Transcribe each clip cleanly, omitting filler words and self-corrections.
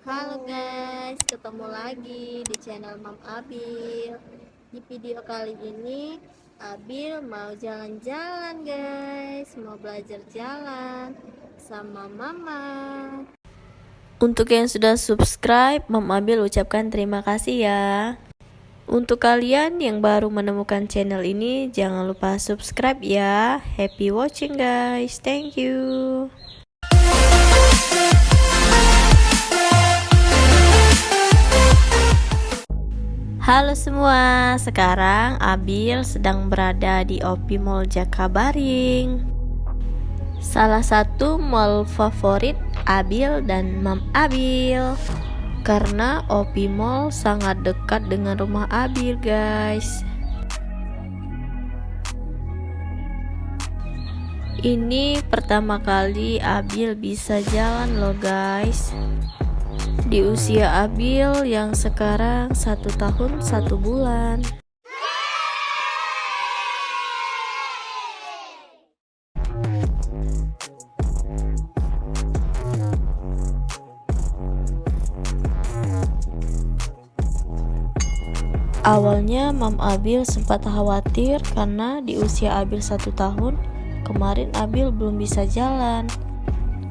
Halo guys, ketemu lagi di channel Mam Abil. Di video kali ini Abil mau jalan-jalan guys, mau belajar jalan sama mama. Untuk yang sudah subscribe, Mam Abil ucapkan terima kasih ya. Untuk kalian yang baru menemukan channel ini, jangan lupa subscribe ya. Happy watching guys, thank you. Halo semua, sekarang Abil sedang berada di OP Mall Jakabaring, salah satu mall favorit Abil dan Mam Abil, karena OP Mall sangat dekat dengan rumah Abil guys. Ini pertama kali Abil bisa jalan loh guys, di usia Abil yang sekarang 1 tahun 1 bulan. Awalnya Mam Abil sempat khawatir karena di usia Abil 1 tahun kemarin Abil belum bisa jalan.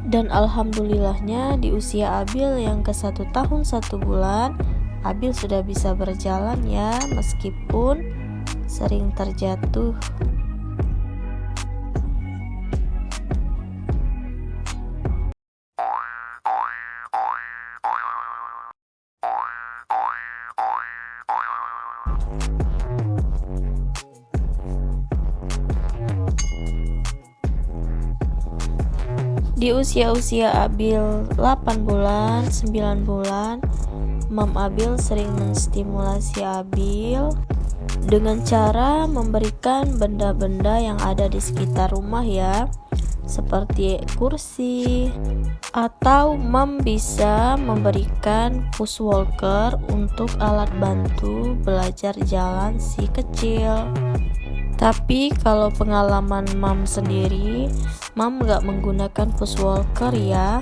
Dan alhamdulillahnya di usia Abil yang ke 1 tahun 1 bulan Abil sudah bisa berjalan ya, meskipun sering terjatuh. Di usia-usia Abil 8 bulan, 9 bulan, Mam Abil sering menstimulasi Abil dengan cara memberikan benda-benda yang ada di sekitar rumah ya, seperti kursi, atau Mam bisa memberikan push walker untuk alat bantu belajar jalan si kecil. Tapi kalau pengalaman Mam sendiri, Mam gak menggunakan push walker ya.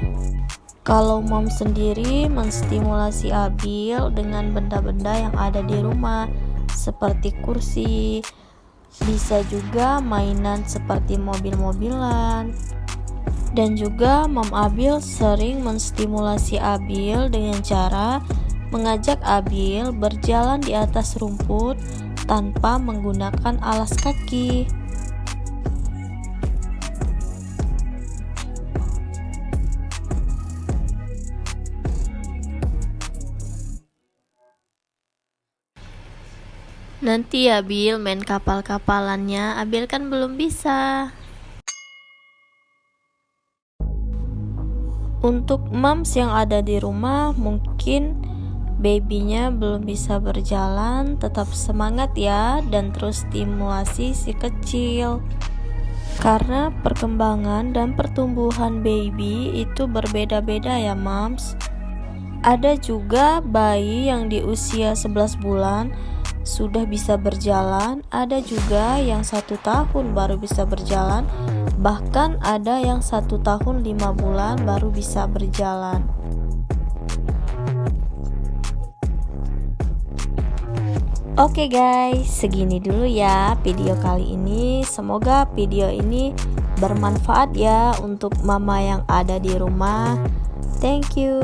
Kalau Mam sendiri menstimulasi Abil dengan benda-benda yang ada di rumah, seperti kursi, bisa juga mainan seperti mobil-mobilan. Dan juga Mam Abil sering menstimulasi Abil dengan cara mengajak Abil berjalan di atas rumput tanpa menggunakan alas kaki. Nanti Abil main kapal-kapalannya, Abil kan belum bisa. Untuk moms yang ada di rumah, mungkin babynya belum bisa berjalan, tetap semangat ya, dan terus stimulasi si kecil. Karena perkembangan dan pertumbuhan baby itu berbeda-beda ya moms. Ada juga bayi yang di usia 11 bulan sudah bisa berjalan, ada juga yang 1 tahun baru bisa berjalan, bahkan ada yang 1 tahun 5 bulan baru bisa berjalan. Oke guys, segini dulu ya video kali ini. Semoga video ini bermanfaat ya untuk mama yang ada di rumah. Thank you.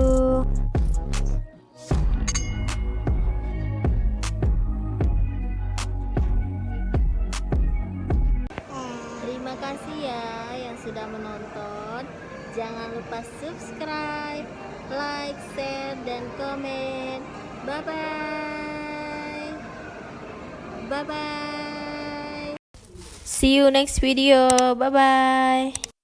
Terima kasih ya yang sudah menonton. Jangan lupa subscribe, like, share, dan komen. Bye bye. Bye bye. See you next video. Bye bye.